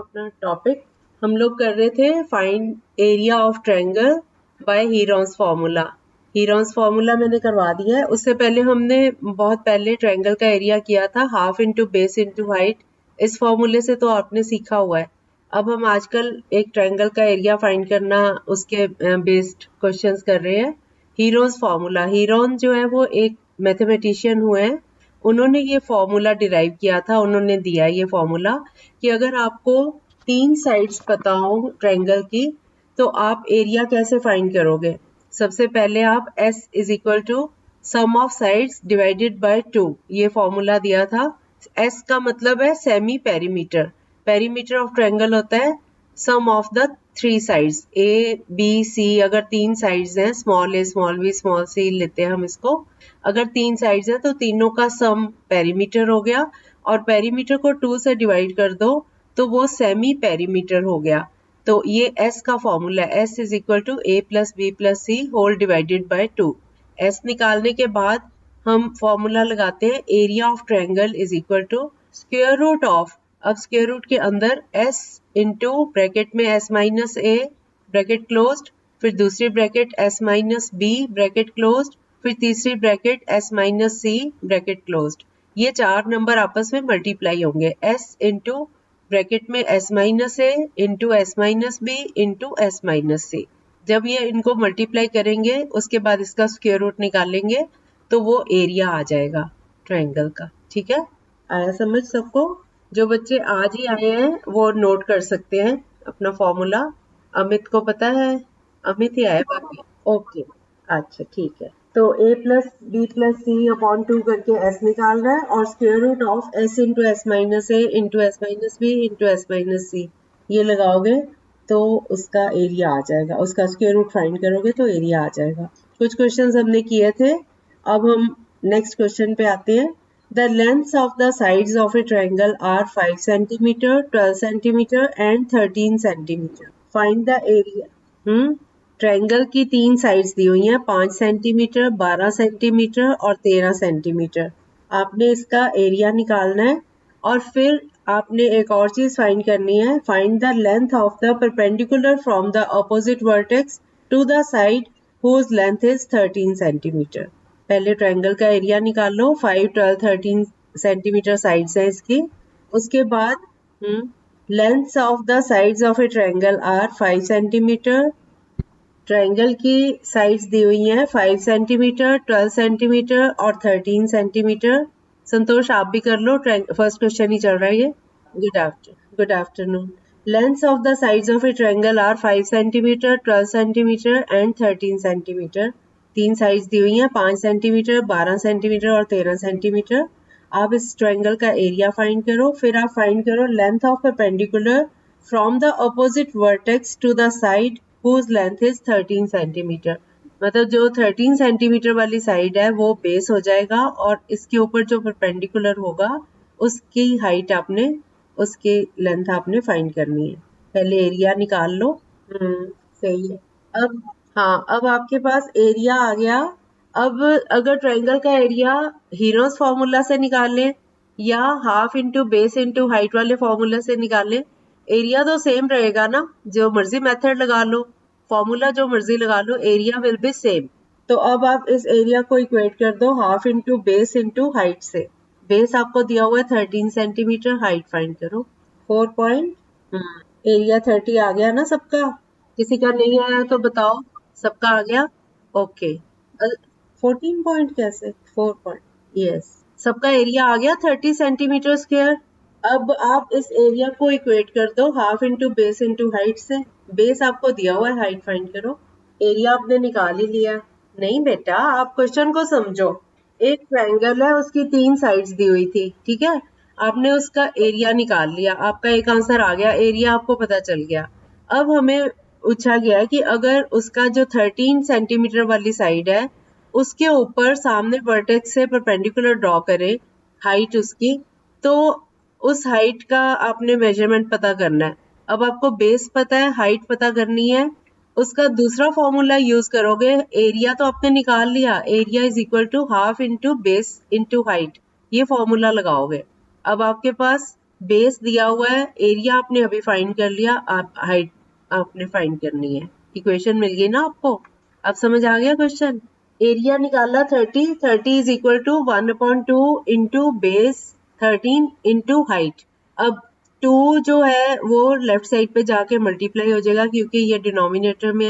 अपना टॉपिक हम लोग कर रहे थे find area of triangle by Heron's formula. Heron's formula मैंने करवा दिया है। उससे पहले हमने बहुत पहले ट्रायंगल का एरिया किया था half into base into height. इस फॉर्मूले से तो आपने सीखा हुआ है। अब हम आजकल एक ट्रायंगल का एरिया फाइंड करना उसके बेस्ड क्वेश्चंस कर रहे हैं। हीरोन्स फार्मूला, हीरोन जो है वो एक मैथमेटिशियन हुए हैं। उन्होंने ये फॉर्मूला डिराइव किया था। उन्होंने दिया ये फॉर्मूला कि अगर आपको 3 साइड्स पता हो ट्रायंगल की तो आप एरिया कैसे फाइंड करोगे। सबसे पहले आप S is equal to sum of sides divided by 2 ये फॉर्मूला दिया था। S का मतलब है semi perimeter. Perimeter of triangle होता है sum of the 3 sides A B C। अगर 3 साइड्स हैं, small a small b small c लेते हैं हम इसको। अगर 3 साइड्स हैं तो तीनों का सम पेरीमीटर हो गया और पेरीमीटर को 2 से डिवाइड कर दो तो वो सेमी पेरीमीटर हो गया। तो ये S का फॉर्मूला है, S is equal to a plus B plus c whole divided by 2। S निकालने के बाद हम फॉर्मूला लगाते हैं area of triangle is equal to square root of, अब स्क्वायर रूट के अंदर S इंटू ब्रैकेट में S minus a bracket closed, फिर दूसरी bracket S minus b bracket closed, फिर तीसरी bracket S minus c bracket closed. ये 4 number आपस में मल्टीप्लाई होंगे। S इंटू ब्रैकेट में S minus a into S minus b into S minus c। जब ये इनको मल्टीप्लाई करेंगे उसके बाद इसका स्क्वायर रूट निकालेंगे तो वो एरिया आ जाएगा ट्रायंगल का। ठीक है, आया समझ सबको? जो बच्चे आज ही आए हैं वो नोट कर सकते हैं अपना फॉर्मूला। अमित को पता है? अमित ही आया बाकी। ओके, अच्छा ठीक है। तो a plus B plus C upon 2 करके s निकाल रहा है और square root of s into S minus A into S minus B into S minus C ये लगाओगे तो उसका एरिया आ जाएगा। उसका स्क्वायर रूट फाइंड करोगे तो एरिया आ जाएगा। कुछ क्वेश्चंस हमने किए थे। अब हम नेक्स्ट क्वेश्चन पे आते हैं। The lengths of the sides of a triangle are 5 cm, 12 cm and 13 cm. Find the area. Triangle की 3 साइड्स दी हुई हैं, 5 सेंटीमीटर, 12 सेंटीमीटर और 13 सेंटीमीटर। आपने इसका एरिया निकालना है और फिर आपने एक और चीज फाइंड करनी है। Find the length of the perpendicular from the opposite vertex to the side whose length is 13 centimetre. पहले ट्रायंगल का एरिया निकाल लो। 5, 12, 13 सेंटीमीटर साइड्स है इसकी। उसके बाद lengths of the sides of a triangle are 5 centimetre. Triangle की sides दी हुई हैं 5 सेंटीमीटर, 12 सेंटीमीटर और 13 सेंटीमीटर। संतोष आप भी कर लो, फर्स्ट क्वेश्चन ही चल रहा है ये। Good afternoon. Lengths of the sides of a triangle are 5 cm, 12 cm and 13 cm. 3 sides दी हुई हैं, 5 सेंटीमीटर, 12 सेंटीमीटर और 13 सेंटीमीटर। आप इस ट्रायंगल का एरिया फाइंड करो। फिर आप फाइंड करो length of perpendicular from the opposite vertex to the side whose length is 13 centimetre. मतलब जो 13 सेंटीमीटर वाली साइड है वो बेस हो जाएगा और इसके ऊपर जो परपेंडिकुलर होगा उसकी हाइट आपने, उसकी लेंथ आपने फाइंड करनी है। पहले एरिया निकाल लो। सही है। अब हाँ, अब आपके पास एरिया आ गया। अब अगर ट्रायंगल का एरिया हीरोस फॉर्मूला से निकालें या half into base into height वाले फॉर्मूला से निकालें, एरिया तो सेम रहेगा ना। जो मर्जी मेथड लगा लो, फॉर्मूला जो मर्जी लगा लो, एरिया विल बी सेम। तो अब आप इस एरिया को इक्वेट कर दो half into base into height से। बेस आपको दिया हुआ है 13 सेंटीमीटर, हाइट फाइंड करो 4 पॉइंट। एरिया 30 आ गया ना सबका? किसी का नहीं आया तो बताओ। सबका आ गया? ओके। 14 पॉइंट कैसे? 4 पॉइंट, यस। सबका एरिया आ गया 30 सेंटीमीटर स्क्वायर। अब आप इस एरिया को इक्वेट कर दो half into base into height से। बेस आपको दिया हुआ है, हाइट फाइंड करो। एरिया आपने निकाल ही लिया। नहीं बेटा, आप क्वेश्चन को समझो। एक ट्रायंगल है, उसकी 3 साइड्स दी हुई थी, ठीक है। आपने उसका एरिया निकाल लिया, आपका एक आंसर आ गया, एरिया आपको पता चल गया। अब हमें पूछा गया है कि अगर उसका जो 13 सेंटीमीटर वाली साइड है उसके ऊपर सामने वर्टेक्स से परपेंडिकुलर ड्रॉ करें हाइट उसकी, तो उस हाइट का आपने मेजरमेंट पता करना है। अब आपको बेस पता है, हाइट पता करनी है। उसका दूसरा फॉर्मूला यूज करोगे। एरिया तो आपने निकाल लिया, area is equal to half into base into height, ये फॉर्मूला लगाओगे। अब आपके पास बेस दिया हुआ है, एरिया आपने अभी फाइंड कर लिया, आप हाइट आपने फाइंड करनी है। इक्वेशन मिल गई ना आपको? अब समझ आ गया क्वेश्चन? एरिया निकाला 30, 30 is equal to 1/2 into base 13 into height. अब 2 जो है वो लेफ्ट साइड पे जाके मल्टीप्लाई हो जाएगा क्योंकि ये डिनोमिनेटर में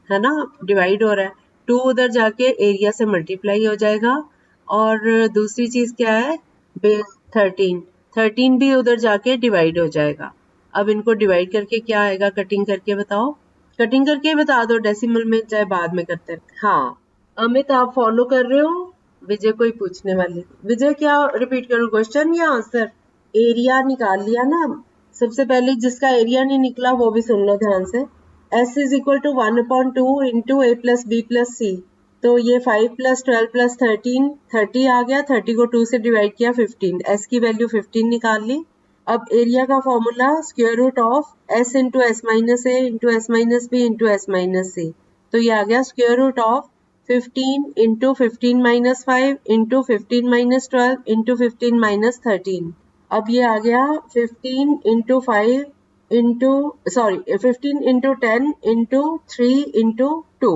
है ना, डिवाइड हो रहा है। 2 उधर जाके एरिया से मल्टीप्लाई हो जाएगा। और दूसरी चीज क्या है, बेस 13, 13 भी उधर जाके डिवाइड हो जाएगा। अब इनको डिवाइड करके क्या आएगा, कटिंग करके बताओ। कटिंग करके बता दो, डेसिमल में चाहे बाद में करते हैं। हाँ अमित आप फॉलो कर रहे हो? विजय कोई पूछने वाली, विजय क्या रिपीट करूं, क्वेश्चन या आंसर? एरिया निकाल लिया ना। सबसे पहले जिसका एरिया नहीं निकला वो भी सुन लो ध्यान से। S is equal to 1/2 into a plus B plus C. तो ये 5 प्लस 12 प्लस 13, 30 आ गया। 30 को 2 से डिवाइड किया 15, S की वैल्यू 15 निकाल ली। अब एरिया का formula square root of S into S minus A into S minus B into S minus C. तो ये आ गया square root of 15 into 15 minus 5 into 15 minus 12 into 15 minus 13। अब ये आ गया 15 into 5 into 15 into 10 into 3 into 2,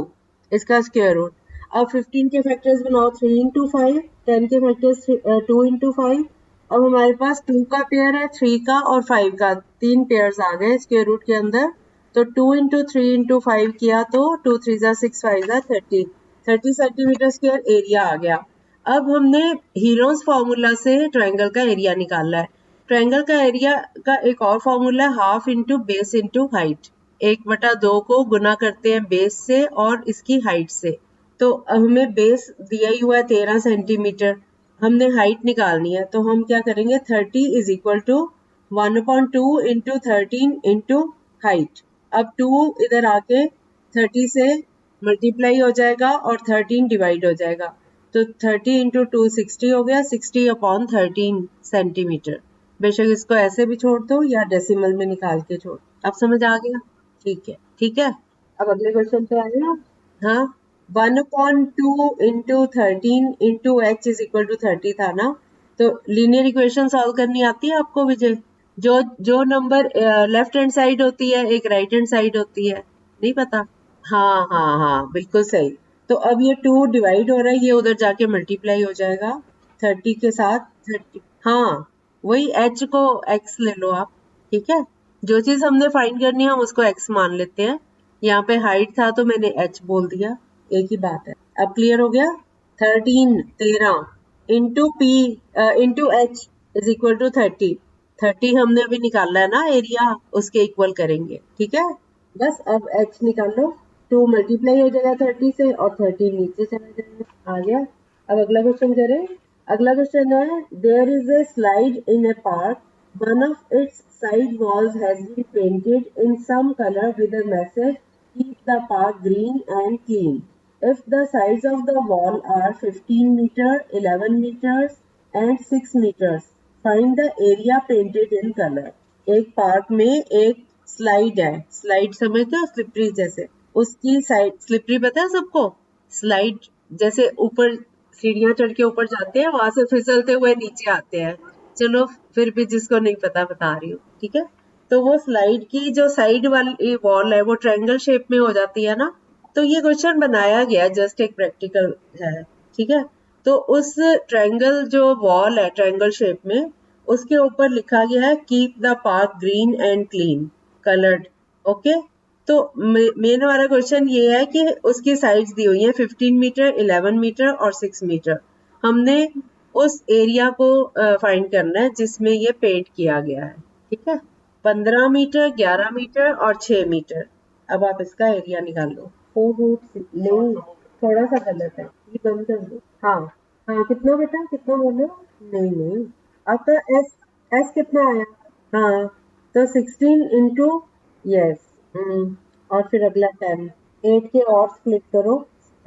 इसका square root. अब 15 के फैक्टर्स बनाओ 3 इंटू 5, 10 के फैक्टर्स 2 इंटू 5। अब हमारे पास 2 का पेयर है, 3 का और 5 का, 3 पेयर्स आ गए स्क्वायर रूट के अंदर। तो 2 इंटू 3 इंटू 5 किया तो 2 3 जा 6 5 जा 30 सेंटीमीटर स्क्वायर एरिया आ गया। अब हमने हीरोज फॉर्मूला से ट्रायंगल का एरिया निकाला है। ट्रायंगल का एरिया का एक और फॉर्मूला है half into base into height. 1/2 को गुना करते हैं बेस से और इसकी हाइट से। तो हमें बेस दिया ही हुआ है 13 सेंटीमीटर, हमने हाइट निकालनी है। तो हम क्या करेंगे, 30 is equal to 1/2 into 13 into height. अब 2 इधर आके 30 से मल्टीप्लाई हो जाएगा और 13 डिवाइड हो जाएगा। तो 30 इंटू 2 60 हो गया, 60/13 सेंटीमीटर। बेशक इसको ऐसे भी छोड़ दो या डेसिमल में निकाल के छोड़। अब समझ आ गया? ठीक है, ठीक है। अब अगले क्वेश्चन पे आए ना। हाँ 1/2 into 13 into H is equal to 30 था ना। तो लीनियर इक्वेशन सॉल्व करनी आती है आपको विजय? जो नंबर लेफ्ट हैंड साइड होती है एक राइट हैंड साइड होती है, नहीं पता? हाँ हाँ हाँ बिल्कुल सही। तो अब ये 2 डिवाइड हो रहा है, ये उधर जाके मल्टीप्लाई हो जाएगा 30 के साथ 30। हाँ वही h को x ले लो आप, ठीक है। जो चीज हमने फाइंड करनी है हम उसको x मान लेते हैं। यहाँ पे हाइट था तो मैंने h बोल दिया, एक ही बात है। अब क्लियर हो गया? 13 into p into h is equal to 30 हमने अभी निकाला है ना एरिया, उसके इक्वल करेंगे, ठीक है। बस अब h निकाल लो, 2 मल्टीप्लाई हो जाएगा 30 से और 30 नीचे चला जाएगा। आ गया? अब अगला क्वेश्चन करें। अगला क्वेश्चन है there is a slide in a park, one of its side walls has been painted in some colour with a message keep the park green and clean. If the sides of the wall are 15 meter, 11 meters and 6 meters, find the area painted in color. एक park में एक slide है, slide समझते हो slippery जैसे, उसकी side slippery पता है सबको, स्लाइड जैसे ऊपर सीढ़ियां चढ़ के ऊपर जाते हैं वहां से फिसलते हुए नीचे आते हैं। चलो फिर भी जिसको नहीं पता बता रही हूँ, ठीक है। तो वो स्लाइड की जो साइड वाली वॉल है वो ट्रायंगल शेप में हो जाती है ना। तो ये क्वेश्चन बनाया गया जस्ट एक प्रैक्टिकल है, ठीक है। तो उस ट्रायंगल जो वॉल है ट्रायंगल शेप में, उसके ऊपर लिखा गया है keep the park green and clean coloured, okay. तो मेन वाला क्वेश्चन ये है कि उसकी साइड्स दी हुई है 15 मीटर, 11 मीटर और 6 मीटर। हमने उस एरिया को फाइंड करना है जिसमें ये पेंट किया गया है, ठीक है। 15 मीटर, 11 मीटर और 6 मीटर। अब आप इसका एरिया निकाल लो। 4 रूट नहीं, थोड़ा सा गलत है, ये बंद कर दो। हाँ हाँ कितना बेटा, कितना बोलो? नहीं नहीं, आपका एस एस कितना आया? हाँ तो 16 इंटू, यस, और फिर अगला 10, 8 के और स्प्लिट करो,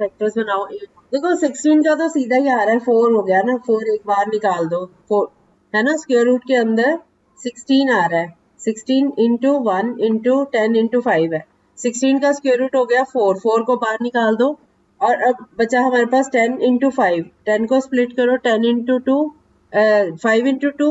फैक्टर्स बनाओ 8। देखो 16 का तो सीधा ही आ रहा है, 4 हो गया ना, 4 एक बार निकाल दो, 4 है ना, स्क्वायर रूट के अंदर 16 आ रहा है। 16 इंटू 1 इंटू 10 इंटू 5 है, 16 का स्क्वायर रूट हो गया 4, 4 को बाहर निकाल दो। और अब बचा हमारे पास 10 इंटू 5, 10 को स्प्लिट करो, 10 इंटू 2 5 इंटू 2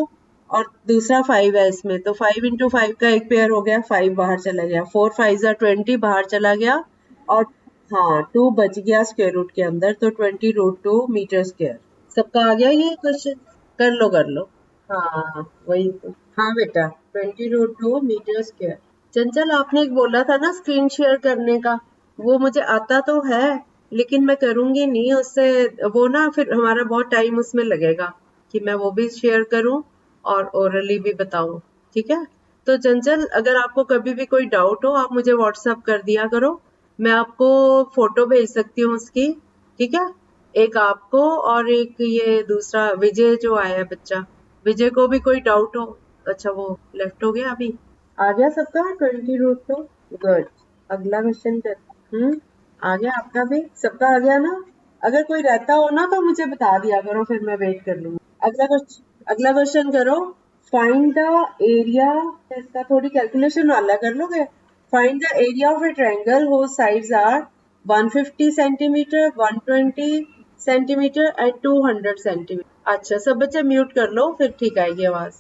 और दूसरा 5 है इसमें, तो 5 इंटू 5 का एक पेयर हो गया, 5 बाहर चला गया, 4 5 20 बाहर चला गया, और हाँ 2 बच गया स्क्वायर रूट के अंदर, तो 20√2 मीटर स्क्वायर। सबका आ गया ये क्वेश्चन? कर लो। हाँ वही तो। हाँ बेटा, 20√2 मीटर स्क्वायर। चंचल आपने एक बोला था ना स्क्रीन शेयर करने का, वो मुझे आता तो है लेकिन मैं करूंगी नहीं उससे, वो ना फिर हमारा बहुत टाइम उसमें लगेगा कि मैं वो भी शेयर करूं और ओरली भी बताऊं। ठीक है, तो चंचल अगर आपको कभी भी कोई डाउट हो आप मुझे व्हाट्सअप कर दिया करो, मैं आपको फोटो भेज सकती हूँ उसकी। ठीक है, एक आपको और एक ये दूसरा विजय जो आया है बच्चा, विजय को भी कोई डाउट हो। अच्छा वो लेफ्ट हो गया अभी। आ गया सबका 20√2? गुड। अगला क्वेश्चन कर। आ गया आपका भी? सबका आ गया ना? अगर कोई रहता हो ना तो मुझे बता दिया करो, फिर मैं वेट कर लूंगी। अगला क्वेश्चन करो। फाइंड द एरिया, इसका थोड़ी कैलकुलेशन वाला कर लोगे। Find the area of a triangle whose sides are 150 centimetre, 120 centimetre and 200 centimetre. अच्छा सब बच्चे म्यूट कर लो, फिर ठीक आएगी आवाज।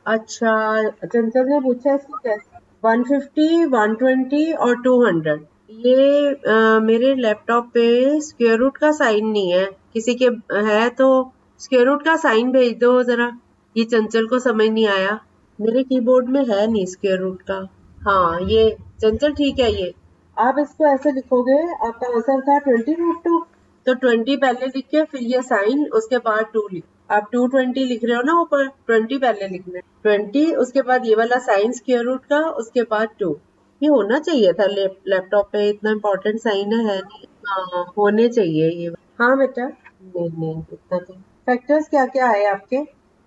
अच्छा, चंचल ने पूछा इसको कैसे 150, 120 और 200। ये मेरे लैपटॉप पे स्क्वायर रूट का साइन नहीं है, किसी के है तो स्क्वायर रूट का साइन भेज दो जरा, ये चंचल को समझ नहीं आया। मेरे कीबोर्ड में है नहीं स्क्वायर रूट का। हाँ ये चंचल ठीक है, ये आप इसको ऐसे लिखोगे, आपका आंसर था 20√2, तो 20 पहले लिख के फिर ये साइन, उसके बाद 2 लिख। आप 220 लिख रहे हो ना ऊपर, 20 पहले लिखना है, 20 उसके बाद ये वाला साइन स्क्वायर रूट का, उसके बाद 2। ये होना चाहिए था लैपटॉप पे, इतना इम्पोर्टेंट साइन है नहीं। हाँ होने चाहिए ये। हाँ बेटा, नहीं नहीं इतना तो। फैक्टर्स क्या क्या आए आपके?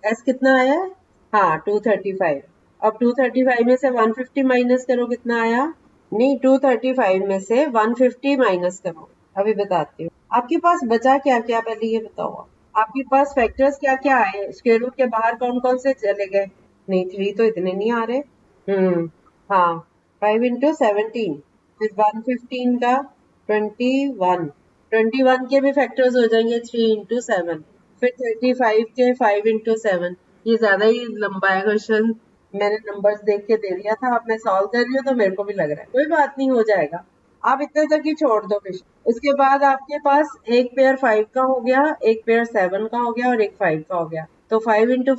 एस कितना आया है? हाँ 235। अब 235 में से 150 माइनस करो, कितना आया? नहीं 235 में से 150 माइनस करो, अभी बताती हूँ। आपके पास बचा क्या क्या, पहले ये बताओ आप। आपके पास फैक्टर्स क्या क्या आए? स्क्वायर रूट के बाहर कौन कौन से चले गए? नहीं 3 तो इतने नहीं आ रहे। हाँ 5 इंटू 17, फिर 115 का 21, 21 के भी फैक्टर्स हो जाएंगे 3 इंटू 7, फिर 35 के 5 इंटू 7। ये ज्यादा ही लंबा है क्वेश्चन, मैंने नंबर्स देख के दे दिया था, अब मैं सॉल्व कर रही हूँ तो मेरे को भी लग रहा है, कोई बात नहीं हो जाएगा। आप इतने तक ही छोड़ दो क्वेश्चन। उसके बाद आपके पास एक पेयर 5 का हो गया, एक पेयर 7 का हो गया और एक 5 का हो गया, तो 5 इंटू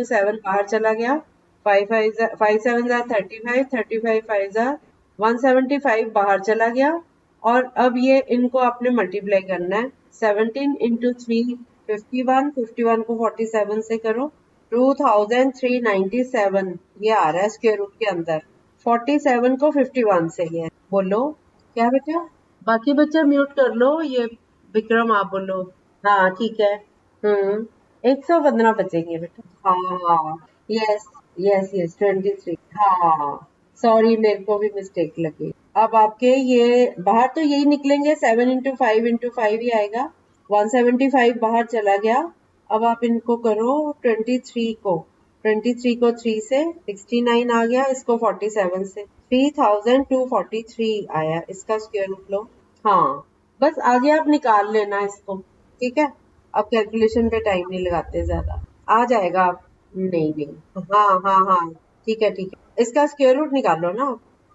7 बाहर चला गया, 5 7 35, 35 5 175 बाहर चला गया, और अब ये इनको आपने मल्टीप्लाई करना है। 17 इंटू 3 51, 51 को 47 से करो, 2397 ये आ रहा है स्क्वायर रूट के अंदर। 47 को 51 से ये बोलो क्या बेटा? बाकी बच्चे म्यूट कर लो, ये विक्रम आप बोलो। हाँ ठीक है। 115 बचेंगे बेटा। हाँ यस यस यस 23। हाँ सॉरी मेरे को भी मिस्टेक लगी। अब आपके ये बाहर तो यही निकलेंगे, 7 इंटू 5 इंटू 5 ही आएगा, 175 बाहर चला गया। अब आप इनको करो 23 को, 23 को 3 से 69 आ गया, इसको 47 से 3243 आया, इसका स्क्वायर रूट लो। हाँ बस आगे आप निकाल लेना इसको, ठीक है। अब कैलकुलेशन पे टाइम नहीं लगाते ज्यादा, आ जाएगा आप। नहीं नहीं हाँ हाँ हाँ ठीक है ठीक है, इसका स्क्वायर रूट निकालो ना,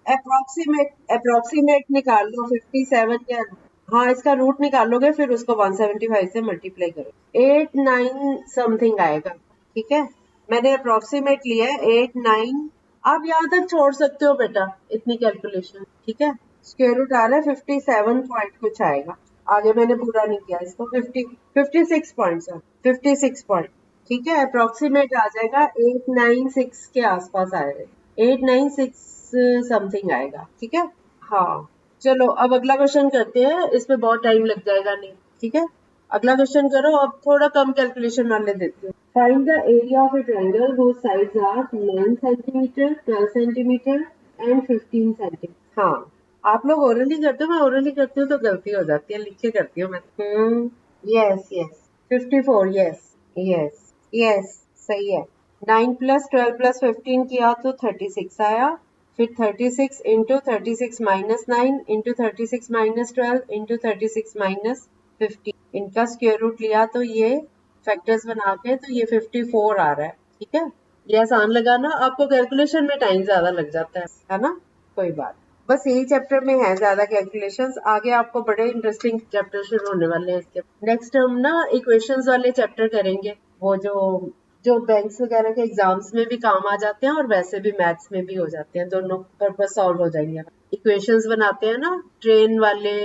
अप्रोक्सीमेट निकाल लो 57 या। हाँ इसका रूट निकालोगे फिर उसको 175 से मल्टीप्लाई करो, 89 समथिंग आएगा। ठीक है, मैंने अप्रोक्सीमेट लिया है 89। आप यहाँ तक छोड़ सकते हो बेटा, इतनी कैलकुलेशन। ठीक है, स्क्वायर रूट आ रहा है 57 पॉइंट कुछ आएगा, आगे मैंने पूरा नहीं किया इसको। 56 पॉइंट सर, 56 पॉइंट। ठीक है, अप्रोक्सीमेट आ जाएगा 896 के आसपास आएगा, 896 समथिंग आएगा। ठीक है, हाँ चलो अब अगला क्वेश्चन करते हैं, इसमें बहुत टाइम लग जाएगा नहीं। ठीक है, अगला क्वेश्चन करो, अब थोड़ा कम कैलकुलेशन वाले देती हूँ। Find the area of a triangle whose sides are 9 centimetre, 12 centimetre and 15 centimetre. हाँ आप लोग ओरली करते हो, मैं ओरली करती हूँ तो गलती हो जाती है, लिख के करती हूँ मैं। Yes yes 54, yes yes yes सही है। 9 प्लस 12 प्लस 15 किया तो 36 आया, फिर 36 into 36 minus 9 into 36 minus 12 into 36 minus 15, इनका स्क्वायर रूट लिया तो ये फैक्टर्स बना के तो ये 54 आ रहा है। ठीक है, ये आसान लगा ना, आपको कैलकुलेशन में टाइम ज्यादा लग जाता है ना, कोई बात, बस यही चैप्टर में है ज्यादा कैलकुलेशंस, आगे आपको बड़े इंटरेस्टिंग चैप्टर शुरू होने वाले हैं इसके। नेक्स्ट हम ना इक्वेशंस वाले चैप्टर करेंगे, वो जो जो बैंक्स वगैरह के एग्जाम्स में भी काम आ जाते हैं और वैसे भी मैथ्स में भी हो जाते हैं, दोनों पर्पस सॉल्व हो जाएंगे। इक्वेशंस बनाते हैं ना, ट्रेन वाले,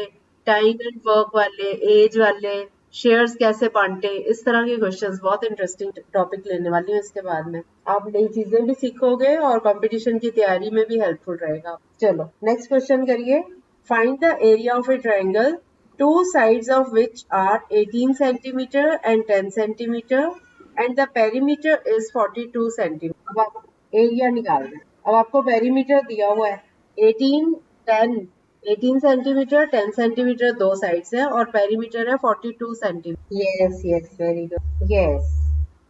टाइम एंड वर्क वाले, एज वाले, शेयर्स कैसे बांटे, इस तरह के क्वेश्चंस, बहुत इंटरेस्टिंग टॉपिक लेने वाली हूँ इसके बाद में। आप नई चीजें भी सीखोगे और कंपटीशन की तैयारी में भी हेल्पफुल रहेगा। चलो नेक्स्ट क्वेश्चन करिए। Find the area of a triangle two sides of which are 18 centimetre and 10 centimetre and the perimeter is 42 centimetre. अब आप एरिया निकाल रहे हैं। अब आपको पेरीमीटर दिया हुआ है 18, 10, 18 सेंटीमीटर, 10 सेंटीमीटर दो साइड्स है और पेरीमीटर है 42 centimetre. Yes yes, very good, yes.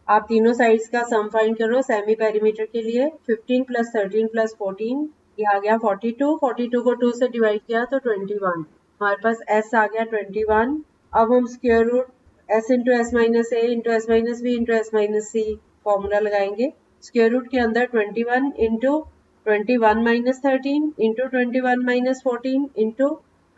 आप तीनों साइड्स का सम फाइंड करो सेमी पेरीमीटर के लिए। 15 प्लस 13 प्लस 14, ये आ गया 42। 42 को 2 से डिवाइड किया तो 21। हमारे पास s आ गया 21। अब हम square root s into S minus A into S minus B into S minus C formula लगाएंगे। स्क्वायर रूट के अंदर 21 into 21 minus 13 into 21 minus 14 into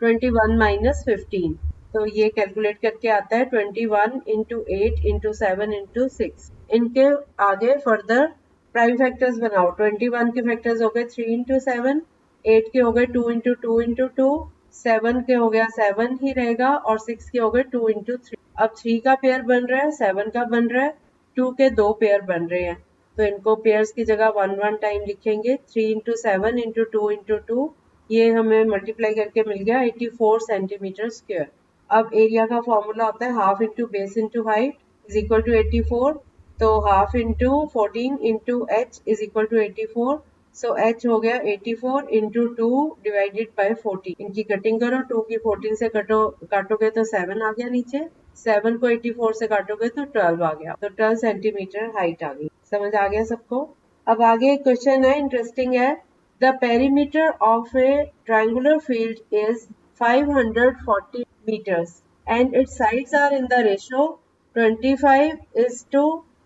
21 minus 15, तो ये कैलकुलेट करके आता है 21 इंटू 8 इंटू 7 इंटू 6। इनके आगे फर्दर प्राइम फैक्टर्स बनाओ। 21 के फैक्टर्स हो गए 3 इंटू 7, 8 के हो गए 2 इंटू 2 इंटू 2, 7 के हो गया 7 ही रहेगा और 6 के हो गए 2 इंटू 3। अब 3 का पेयर बन रहा है, 7 का बन रहा है, 2 के दो पेयर बन रहे हैं, तो इनको पेयर्स की जगह 1 टाइम लिखेंगे। 3 इंटू 7 इंटू 2 इंटू 2, ये हमें मल्टीप्लाई करके मिल गया 84 सेंटीमीटर स्क्वायर। अब एरिया का फॉर्मूला होता है half into base into height is equal to 84, तो half into 14 into H is equal to 84, so H हो गया 84 इंटू 2 डिवाइडेड बाय 14। इनकी कटिंग करो, 2 की 14 से काटोगे तो 7 आ गया नीचे, 7 को 84 से काटोगे तो 12 आ गया, तो 12 सेंटीमीटर हाइट आ गई। समझ आ गया सबको? अब आगे क्वेश्चन है, इंटरेस्टिंग है। The perimeter of A triangular field is 540 meters and its sides are in the ratio 25 is to,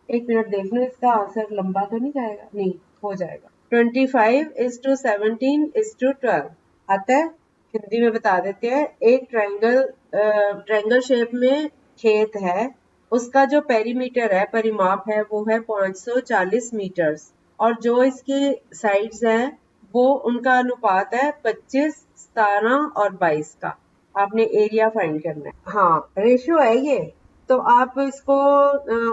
एक मिनट देख लो इसका आंसर लंबा तो नहीं जाएगा, नहीं हो जाएगा, 25 is to 17 is to 12 आता है। हिंदी में बता देते हैं। एक ट्रायंगल शेप में खेत है, उसका जो पेरीमीटर है, परिमाप है, वो है 540 मीटर्स और जो इसकी साइड्स हैं वो उनका अनुपात है 25, 17 और 22 का। आपने एरिया फाइंड करना है। हाँ, रेशियो है ये, तो आप इसको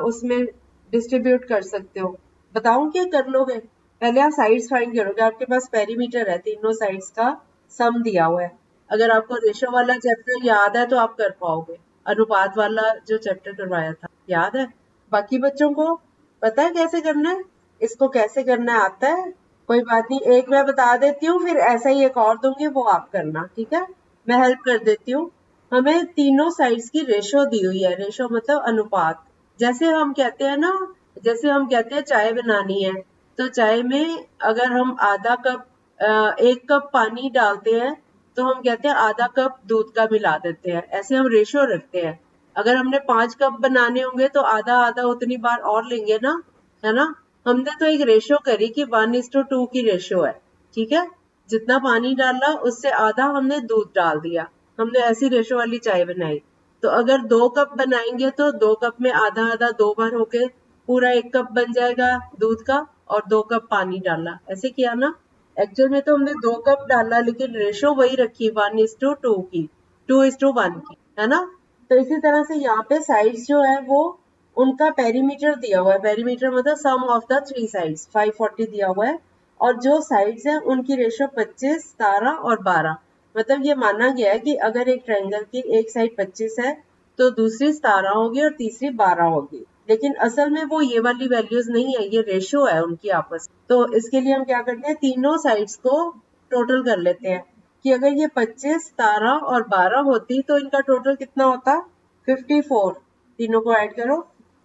उसमें डिस्ट्रीब्यूट कर सकते हो। बताऊं क्या कर लोगे? पहले आप साइड्स फाइंड करोगे। आपके पास पेरीमीटर है, तीनों साइड्स का सम दिया हुआ है। अगर आपको रेशियो वाला चैप्टर याद है तो आप कर पाओगे। अनुपात वाला जो चैप्टर करवाया था याद है? बाकी बच्चों को पता है कैसे करना है? इसको कैसे करना है आता है? कोई बात नहीं, एक मैं बता देती हूँ, फिर ऐसा ही एक और दूंगी, वो आप करना, ठीक है? मैं हेल्प कर देती हूँ। हमें तीनों साइड्स की रेशो दी हुई है। रेशो मतलब अनुपात। जैसे हम कहते हैं ना, जैसे हम कहते हैं चाय बनानी है, तो चाय में अगर हम आधा कप 1 कप पानी डालते हैं तो हम कहते हैं आधा कप दूध का मिला देते हैं। ऐसे हम रेशो रखते हैं। अगर हमने 5 कप बनाने होंगे तो आधा आधा उतनी बार और लेंगे ना, है ना? हमने तो एक रेशो करी कि 1:2 की रेशो है, ठीक है? जितना पानी डाला उससे आधा हमने दूध डाल दिया, हमने ऐसी रेशो वाली चाय बनाई। तो अगर 2 कप बनाएंगे तो 2 कप में आधा आधा 2 बार होके पूरा 1 कप बन जाएगा दूध का, और 2 कप पानी डाला, ऐसे किया ना। एक्चुअल में तो हमने 2 कप डाला लेकिन रेशो वही रखी 1:2 की, 2:1 की, है ना? तो इसी तरह से यहाँ पे साइड्स जो है वो उनका पेरीमीटर दिया हुआ है। पेरीमीटर मतलब सम ऑफ द 3 साइड्स 540 दिया हुआ है, और जो साइड्स हैं उनकी रेशो 25, 17 और 12। मतलब ये माना गया है कि अगर एक ट्रायंगल की एक साइड 25 है तो दूसरी 17 होगी और तीसरी 12 होगी, लेकिन असल में वो ये वाली वैल्यूज नहीं है, ये रेशो है उनकी आपस। तो इसके लिए हम क्या करते हैं, तीनों साइड्स को टोटल कर लेते हैं कि अगर ये 25, 17 और 12 होती तो इनका टोटल कितना होता, 54। तीनों को ऐड करो,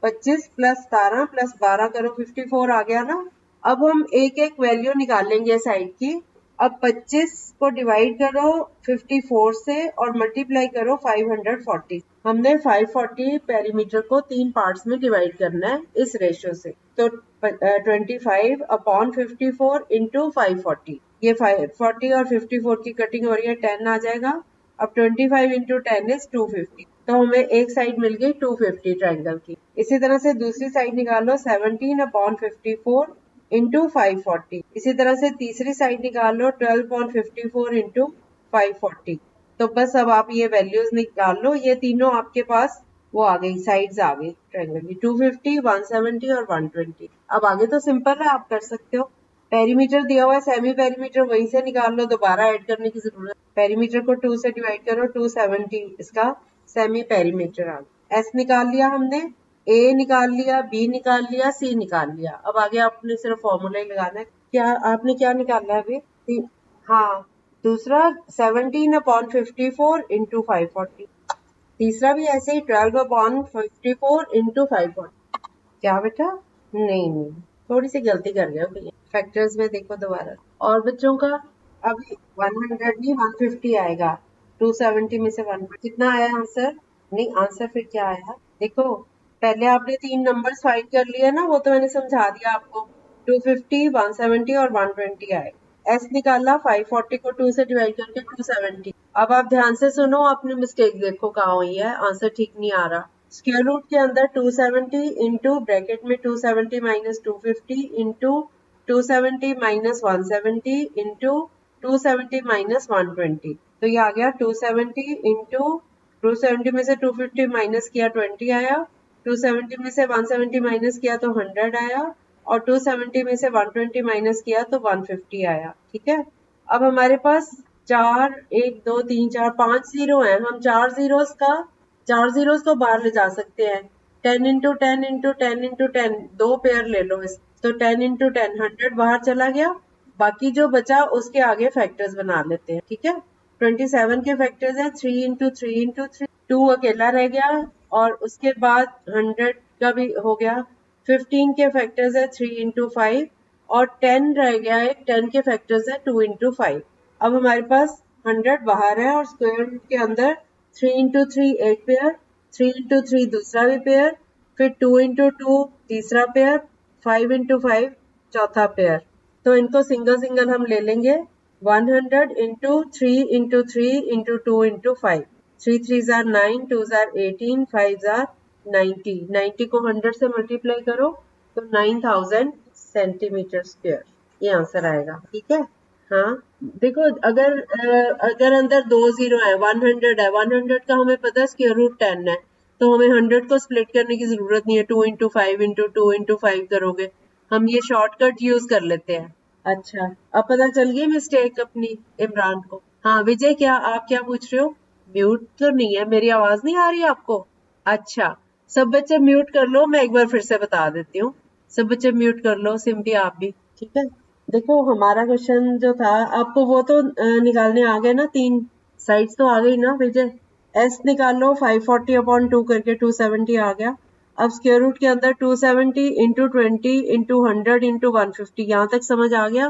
25 प्लस 17 प्लस 12 करो, 54 आ गया ना। अब हम एक एक वैल्यू निकालेंगे साइड की। अब 25 को डिवाइड करो 54 से और मल्टीप्लाई करो 540। हमने 540 पेरीमीटर को 3 पार्ट्स में डिवाइड करना है इस रेशियो से। तो 25 अपॉन 54 इंटू 540, ये 540 और 54 की कटिंग हो रही है, 10 आ जाएगा। अब 25 इंटू 10 इज 250, तो हमें एक साइड मिल गई 250 ट्रायंगल की। इसी तरह से दूसरी साइड निकालो 17 अपॉन 54 इंटू 540। इसी तरह से तीसरी साइड निकाल लो 12.54 इंटू 540। तो बस अब आप ये वैल्यूज निकाल लो, ये तीनों आपके पास वो आ गई, साइड्स आ गई ट्रायंगल की, 250, 170 और 120। अब आगे तो सिंपल है, आप कर सकते हो। पेरीमीटर दिया हुआ है, सेमी पेरीमीटर वहीं से निकाल लो, दोबारा ऐड करने की जरूरत। पेरीमीटर को 2 से डिवाइड करो, 270 इसका सेमी पेरीमीटर आ गया। एस निकाल लिया हमने, ए निकाल लिया, बी निकाल लिया, सी निकाल लिया। अब आगे आपने सिर्फ फॉर्मूला ही लगाना है। क्या आपने क्या निकाला है अभी? हाँ, दूसरा 17 अपॉन 54 इंटू 540, तीसरा भी ऐसे ही 12 अपॉन 54 इंटू 540। क्या बेटा? नहीं, थोड़ी सी गलती कर गया भैया, फैक्टर्स में देखो दोबारा। और बच्चों का अभी 100 नहीं 150 आएगा, 270 में से 1 कितना आया आंसर? नहीं, आंसर फिर क्या आया देखो। पहले आपने 3 नंबर्स फाइंड कर लिए ना, वो तो मैंने समझा दिया आपको। 250, 170 और 120 आए। एस निकाला, 540 को 2 से डिवाइड करके 270। अब आप ध्यान से सुनो, अपनी मिस्टेक देखो कहाँ हुई है, आंसर ठीक नहीं आ रहा। स्क्वायर रूट के अंदर 270 इंटू ब्रैकेट में 270 minus 250 into 270 minus 170 into 270 minus 120। तो ये आ गया 270 इंटू 270 में से 250 माइनस किया 20 आया, 270 में से 170 माइनस किया तो 100 आया, और 270 में से 120 माइनस किया तो 150 आया। ठीक है, अब हमारे पास 4 1 2 3 4 5 जीरो है, हम 4 जीरोस को बाहर ले जा सकते हैं। 10 इंटू 10 इंटू 10 इंटू 10, 2 पेयर ले लो इस, तो 10 इंटू 10 100 बाहर चला गया। बाकी जो बचा उसके आगे फैक्टर्स बना लेते हैं। ठीक है, 27 के फैक्टर्स है 3 इंटू 3 इंटू 3, 2 अकेला रह गया, और उसके बाद 100 का भी हो गया। 15 के फैक्टर्स है 3 इंटू 5, और 10 रह गया है, 10 के फैक्टर्स है 2 इंटू 5। अब हमारे पास 100 बाहर है और स्क्वायर रूट के अंदर 3 इंटू 3 एक पेयर, 3 इंटू 3 दूसरा भी पेयर, फिर 2 इंटू 2 तीसरा पेयर, 5 इंटू 5 चौथा पेयर। तो इनको सिंगल सिंगल हम ले लेंगे। 100 into 3 into 3 into 2 into 5, 3 3s are 9, 2s are 18, 5s are 90। 90 को 100 से मल्टीप्लाई करो तो 9000 सेंटीमीटर स्क्वायर, ये आंसर आएगा। ठीक है, हाँ देखो, अगर अंदर 2 जीरो है, 100 है, 100 का हमें पता है स्क्वायर रूट 10 है, तो हमें 100 को स्प्लिट करने की जरूरत नहीं है। 2 इंटू 5 इंटू 2 इंटू 5 करोगे, हम ये शॉर्टकट यूज कर लेते हैं। अच्छा, अब पता चल गई मिस्टेक अपनी इमरान को। हाँ विजय, क्या आप क्या पूछ रहे हो? म्यूट तो नहीं है, मेरी आवाज नहीं आ रही आपको? अच्छा, सब बच्चे म्यूट कर लो, मैं एक बार फिर से बता देती हूँ। सब बच्चे म्यूट कर लो, सिंपली आप भी। ठीक है, देखो हमारा क्वेश्चन जो था, आपको वो तो निकालने आ गए ना, 3 साइड्स तो आ गई ना विजय। एस निकाल लो, 540 अपॉन 2 करके 270 आ गया। अब स्क्वायर रूट के अंदर 270 इंटू 20 इंटू 100 इंटू 150, यहाँ तक समझ आ गया।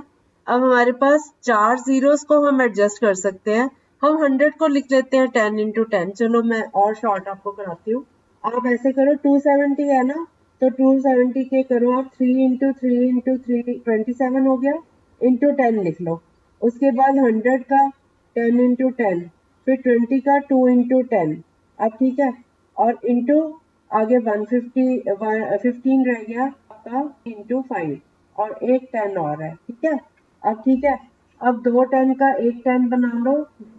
अब हमारे पास 4 जीरोस को हम एडजस्ट कर सकते हैं, हम 100 को लिख लेते हैं 10 इंटू 10। चलो मैं और शॉर्ट आपको कराती हूँ। आप ऐसे करो, 270 है ना, तो 270 के करो आप 3 इंटू 3 इंटू 3 27 हो गया, इंटू 10 लिख लो। उसके बाद 100 का 10 इंटू 10, फिर 20 का 2 इंटू 10। अब ठीक है, और इंटू आगे 15 रह गया आपका इंटू 5, और एक 10 और है। ठीक है, अब ठीक है, अब 2 10 का एक 10 बना लो,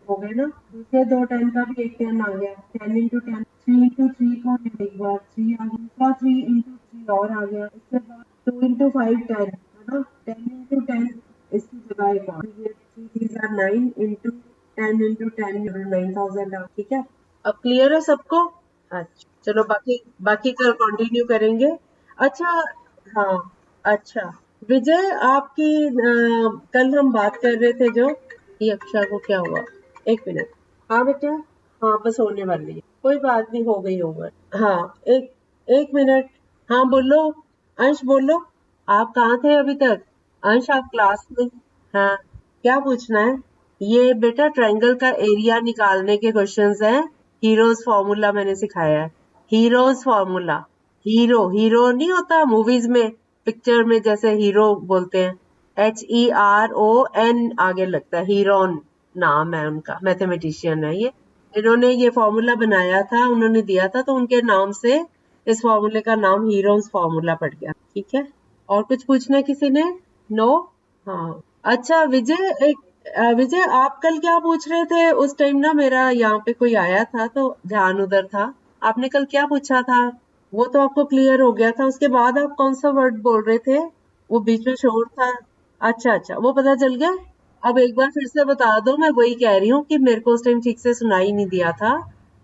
हो गए ना। दूसरे 2 10 का भी एक 10 आ गया, 10 इंटू 10, 3 इंटू 3 को एक बार 3 आ गया, दूसरा 3 इंटू 3 और आ गया। इसके बाद 2 इंटू 5 10 है ना, 10 इंटू 10 इसकी जगह एक और, ये 3 3 9 इंटू 10 इंटू 10 9000। ठीक है, अब क्लियर है सबको? अच्छा चलो, बाकी बाकी कल कंटिन्यू करेंगे। अच्छा, हाँ, अच्छा विजय, आपकी कल हम बात कर रहे थे जो, ये अक्षा को क्या हुआ? एक मिनट। हाँ बेटा, हाँ बस होने वाली है, कोई बात नहीं, हो गई ओवर। हाँ, एक एक मिनट। हाँ बोलो, अंश बोलो, आप कहाँ थे अभी तक? अंश, आप क्लास में? हाँ क्या पूछना है? ये बेटा ट्रायंगल का एरिया निकालने के क्वेश्चंस हैं। हीरोज फॉर्मूला मैंने सिखाया है। Heroes formula. हीरो हीरो नहीं होता मूवीज में, पिक्चर में जैसे हीरो बोलते हैं, HERON आगे लगता है, हीरोन नाम है उनका, मैथमेटिशियन है ये। इन्होंने ये फॉर्मूला बनाया था, उन्होंने दिया था, तो उनके नाम से इस फॉर्मूले का नाम हीरोज फॉर्मूला पड़ गया। ठीक है, और कुछ पूछना है किसी ने? नो? हाँ। अच्छा विजय, विजय आप कल क्या पूछ रहे थे? उस टाइम ना मेरा यहाँ पे कोई आया था तो ध्यान उधर था। आपने कल क्या पूछा था? वो तो आपको क्लियर हो गया था, उसके बाद आप कौन सा वर्ड बोल रहे थे? वो बीच में शोर था। अच्छा अच्छा, वो पता चल गया। अब एक बार फिर से बता दो, मैं वही कह रही हूँ कि मेरे को उस टाइम ठीक से सुनाई नहीं दिया था।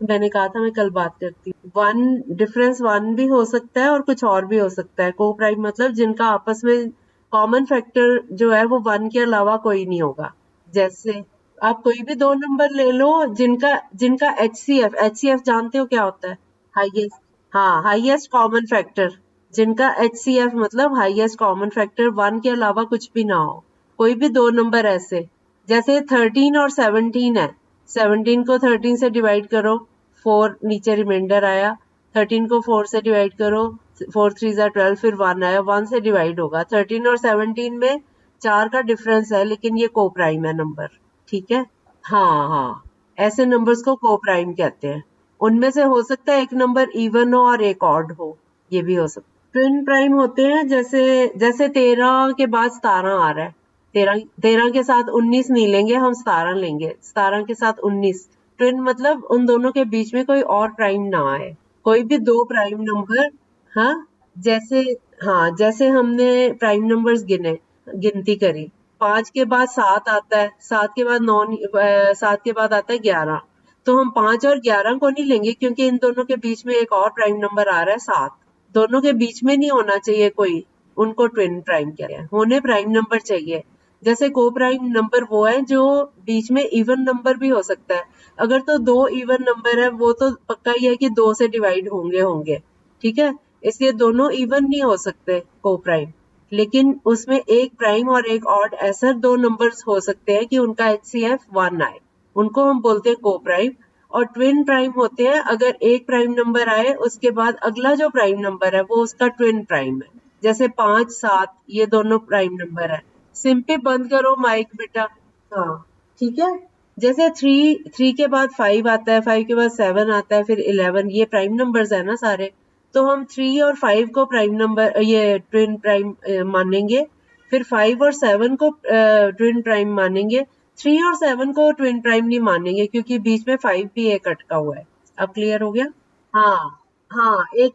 मैंने कहा था मैं कल बात करती हूँ। वन डिफरेंस वन भी हो सकता है और कुछ और भी हो सकता है। को प्राइम मतलब जिनका आपस में कॉमन फैक्टर जो है वो वन के अलावा कोई नहीं होगा। जैसे आप कोई भी दो नंबर ले लो जिनका जिनका HCF जानते हो क्या होता है? हाईएस्ट, हाँ हाईएस्ट कॉमन फैक्टर। जिनका HCF मतलब हाईएस्ट कॉमन फैक्टर वन के अलावा कुछ भी ना हो। कोई भी दो नंबर ऐसे, जैसे 13 और 17 है। 17 को 13 से डिवाइड करो, 4 नीचे रिमाइंडर आया। 13 को 4 से डिवाइड करो, 4 3 जा 12, फिर 1 आया, 1 से डिवाइड होगा। 13 और 17 में 4 का डिफरेंस है, लेकिन ये को प्राइम है नंबर। ठीक है, हाँ हाँ, ऐसे नंबर्स को को प्राइम कहते हैं। उनमें से हो सकता है एक नंबर इवन हो और एक ऑड हो, ये भी हो सकता है। ट्विन प्राइम होते हैं जैसे जैसे 13 के बाद 17 आ रहा है, 13 के साथ 19 नहीं लेंगे हम, 17 लेंगे, 17 के साथ 19। ट्विन मतलब उन दोनों के बीच में कोई और प्राइम ना आए, कोई भी दो प्राइम नंबर। हाँ, जैसे, हाँ जैसे हमने प्राइम नंबर्स गिनती करी, 5 के बाद 7 आता है, 7 के बाद 9, 7 के बाद आता है 11। तो हम 5 और 11 को नहीं लेंगे क्योंकि इन दोनों के बीच में एक और प्राइम नंबर आ रहा है 7। दोनों के बीच में नहीं होना चाहिए कोई, उनको ट्विन प्राइम कहते हैं। होने प्राइम नंबर चाहिए। जैसे को प्राइम नंबर वो है जो बीच में इवन नंबर भी हो सकता है। अगर तो दो इवन नंबर है वो तो पक्का ही है कि 2 से डिवाइड होंगे होंगे। ठीक है, इसलिए दोनों इवन नहीं हो सकते को प्राइम। लेकिन उसमें एक प्राइम और एक ऑड ऐसा दो नंबर्स हो सकते हैं कि उनका HCF 1 आए, उनको हम बोलते हैं को प्राइम। और ट्विन प्राइम होते हैं अगर एक प्राइम नंबर आए उसके बाद अगला जो प्राइम नंबर है वो उसका ट्विन प्राइम है। जैसे 5 7 ये दोनों प्राइम नंबर है। सिंपली बंद करो माइक बेटा। हाँ, ठीक है। जैसे 3 के बाद 5 आता है, 5 के बाद 7 आता है, फिर 11, ये प्राइम नंबर्स है ना सारे। तो हम 3 और 5 को प्राइम नंबर, ये ट्विन प्राइम मानेंगे। फिर 5 और 7 को ट्विन प्राइम मानेंगे। 3 और 7 को ट्विन प्राइम नहीं मानेंगे क्योंकि बीच में 5 भी एक अटका हुआ है। अब क्लियर हो गया? हाँ हाँ, एक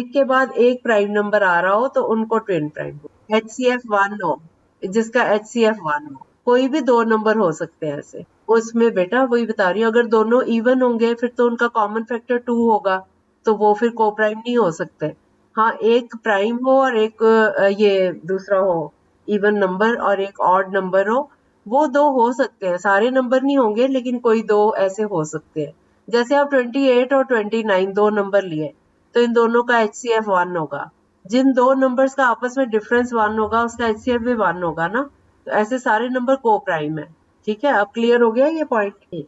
के बाद एक प्राइम नंबर आ रहा हो तो उनको ट्विन प्राइम हो। HCF 1 हो, जिसका HCF 1 हो। कोई भी दो नंबर हो सकते हैं ऐसे। उसमें बेटा वही बता रही हूँ, अगर दोनों इवन होंगे फिर तो उनका कॉमन फैक्टर 2 होगा, तो वो फिर को प्राइम नहीं हो सकते। हाँ, एक प्राइम हो और एक ये दूसरा हो, इवन नंबर और एक ऑड नंबर हो, वो दो हो सकते हैं। सारे नंबर नहीं होंगे लेकिन कोई दो ऐसे हो सकते हैं। जैसे आप 28 और 29 दो नंबर लिए, तो इन दोनों का HCF 1 होगा। जिन दो नंबर्स का आपस में डिफरेंस 1 होगा उसका HCF भी 1 होगा ना। तो ऐसे सारे नंबर को प्राइम है। ठीक है, अब क्लियर हो गया ये पॉइंट?